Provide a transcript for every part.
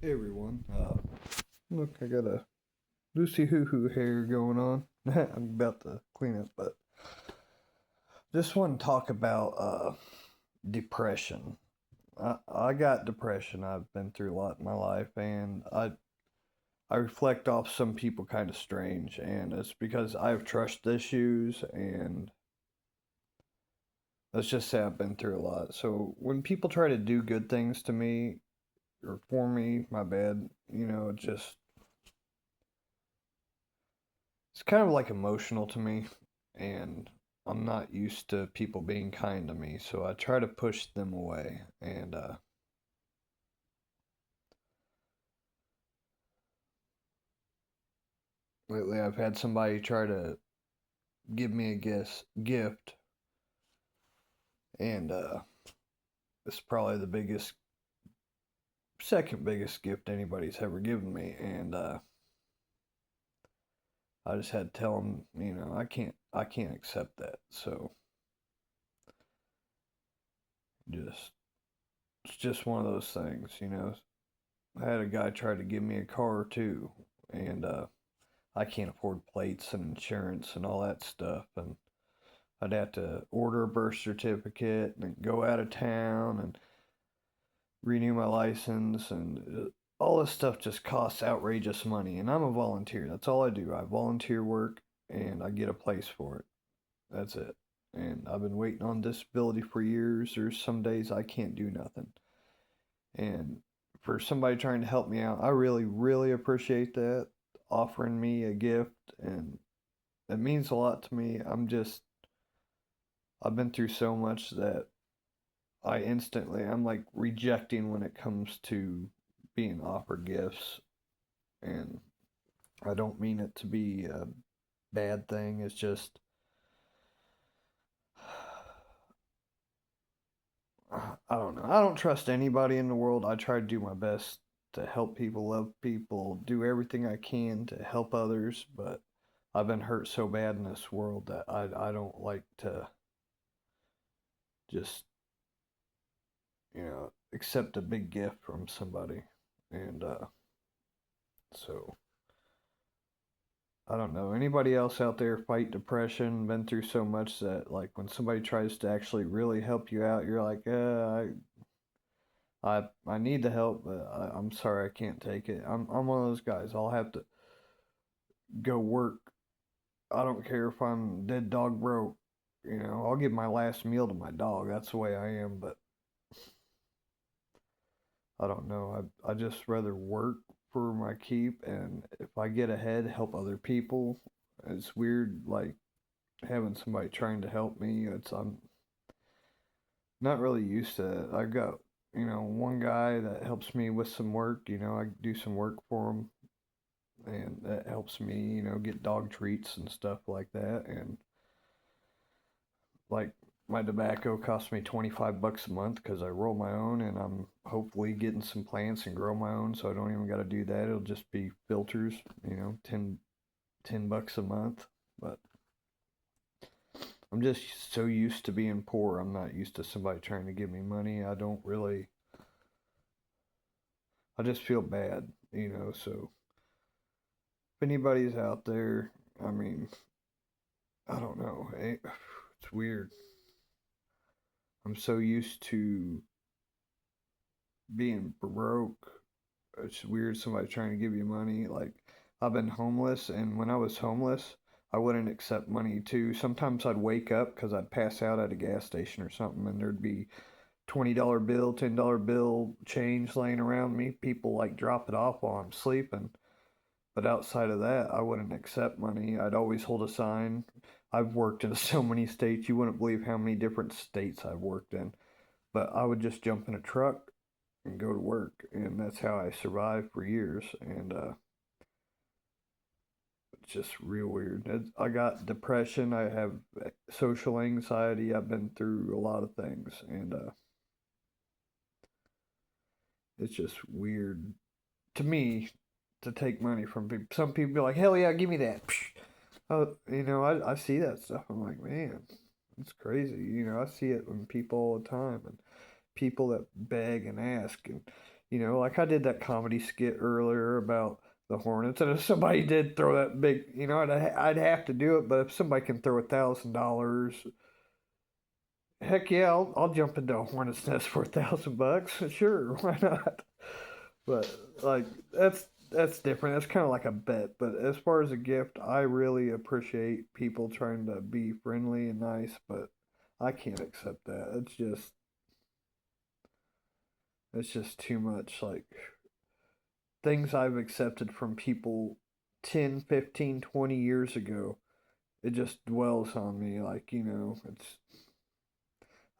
Hey everyone. Look, I got a Lucy Hoo Hoo hair going on. I'm about to clean it, but just want to talk about depression. I got depression. I've been through a lot in my life, and I reflect off some people kind of strange, and it's because I have trust issues, and let's just say I've been through a lot. So when people try to do good things to me or for me, my bad, it just it's kind of like emotional to me, and I'm not used to people being kind to me, so I try to push them away. And lately, I've had somebody try to give me a gift, and it's probably the second biggest gift anybody's ever given me. And I just had to tell them, I can't accept that. So just it's just one of those things. I had a guy try to give me a car too, and I can't afford plates and insurance and all that stuff. And I'd have to order a birth certificate and go out of town and renew my license. And all this stuff just costs outrageous money. And I'm a volunteer. That's all I do. I volunteer work and I get a place for it. That's it. And I've been waiting on disability for years. There's some days I can't do nothing. And for somebody trying to help me out, I really, really appreciate that. Offering me a gift, and it means a lot to me. I've been through so much that I'm like rejecting when it comes to being offered gifts. And I don't mean it to be a bad thing. It's just, I don't know. I don't trust anybody in the world. I try to do my best to help people, love people, do everything I can to help others, but I've been hurt so bad in this world that I don't like to just, accept a big gift from somebody. And so I don't know. Anybody else out there fight depression, been through so much that like when somebody tries to actually really help you out, you're like, I need the help, but I'm sorry I can't take it. I'm one of those guys. I'll have to go work. I don't care if I'm dead dog broke. I'll give my last meal to my dog. That's the way I am. But I don't know. I just rather work for my keep, and if I get ahead, help other people. It's weird, like having somebody trying to help me. I'm not really used to it. I've got one guy that helps me with some work. I do some work for him, and that helps me get dog treats and stuff like that. And like my tobacco costs me 25 bucks a month because I roll my own, and I'm hopefully getting some plants and grow my own, so I don't even got to do that. It'll just be filters, 10 bucks a month. But I'm just so used to being poor. I'm not used to somebody trying to give me money. I just feel bad. So if anybody's out there, I mean, I don't know. It's weird. I'm so used to being broke. It's weird somebody trying to give you money. Like, I've been homeless, and when I was homeless, I wouldn't accept money too. Sometimes I'd wake up because I'd pass out at a gas station or something, and there'd be $20 bill, $10 bill change laying around me. People like drop it off while I'm sleeping. But outside of that, I wouldn't accept money. I'd always hold a sign. I've worked in so many states, you wouldn't believe how many different states I've worked in. But I would just jump in a truck and go to work, and that's how I survived for years. And it's just real weird. I got depression. I have social anxiety. I've been through a lot of things, and it's just weird to me to take money from people. Some people be like, "Hell yeah, give me that." Oh, I see that stuff. I'm like, man, it's crazy. I see it in people all the time, and people that beg and ask, and Like I did that comedy skit earlier about the Hornets, and if somebody did throw that big, I'd have to do it. But if somebody can throw $1,000, heck yeah, I'll jump into a Hornet's nest for $1,000. Sure, why not? But like that's different. That's kind of like a bet. But as far as a gift, I really appreciate people trying to be friendly and nice, but I can't accept that. It's just too much. Like things I've accepted from people 10, 15, 20 years ago, it just dwells on me. Like, I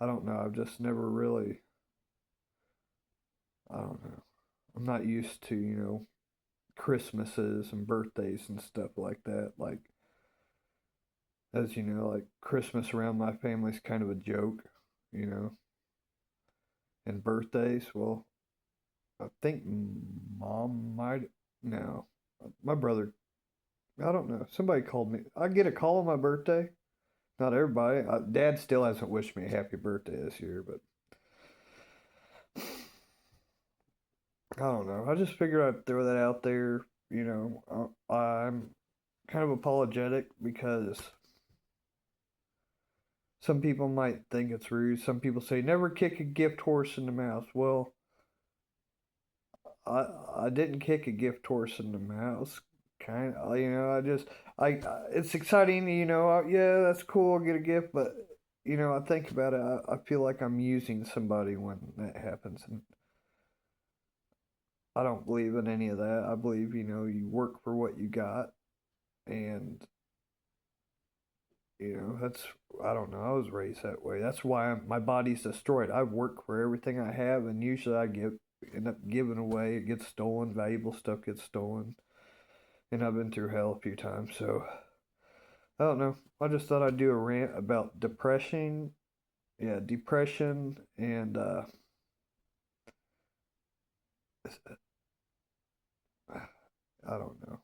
don't know. I've just never really, I don't know. I'm not used to, Christmases and birthdays and stuff like that. Like, as you know, like Christmas around my family's kind of a joke, you know, and birthdays, well, I think mom might, no, my brother, I don't know. Somebody called me. I get a call on my birthday. Not everybody. Dad still hasn't wished me a happy birthday this year, but I don't know. I just figured I'd throw that out there. I'm kind of apologetic because some people might think it's rude. Some people say never kick a gift horse in the mouth. Well, I didn't kick a gift horse in the mouth. Kind of, I just it's exciting. Yeah, that's cool. I'll get a gift, but I think about it. I feel like I'm using somebody when that happens, and I don't believe in any of that. I believe you work for what you got, and that's I don't know. I was raised that way. That's why my body's destroyed. I work for everything I have, and usually end up giving away. It gets stolen. Valuable stuff gets stolen, and I've been through hell a few times. So I don't know. I just thought I'd do a rant about depression. Yeah, depression, and I don't know.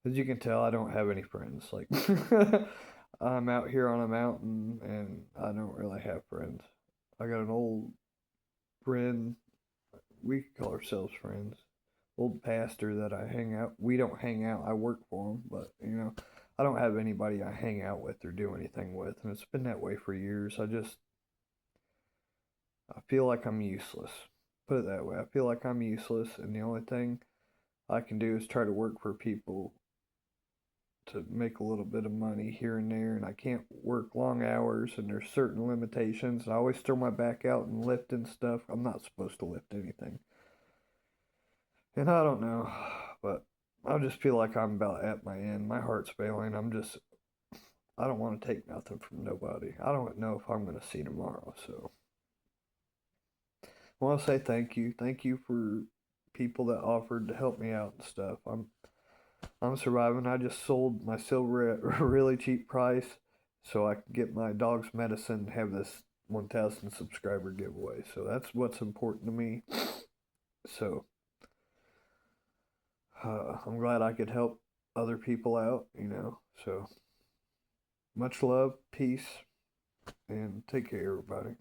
As you can tell, I don't have any friends. Like I'm out here on a mountain, and I don't really have friends. I got an old friend. We could call ourselves friends. Old pastor that I hang out. We don't hang out. I work for him, but I don't have anybody I hang out with or do anything with, and it's been that way for years. I feel like I'm useless. Put it that way. I feel like I'm useless, and the only thing I can do is try to work for people to make a little bit of money here and there, and I can't work long hours, and there's certain limitations. I always throw my back out and lift and stuff. I'm not supposed to lift anything. And I don't know, but I just feel like I'm about at my end. My heart's failing. I don't want to take nothing from nobody. I don't know if I'm going to see tomorrow. So I want to say thank you. Thank you for people that offered to help me out and stuff. I'm surviving. I just sold my silver at a really cheap price so I can get my dog's medicine and have this 1,000 subscriber giveaway. So that's what's important to me. So I'm glad I could help other people out. So much love, peace, and take care, everybody.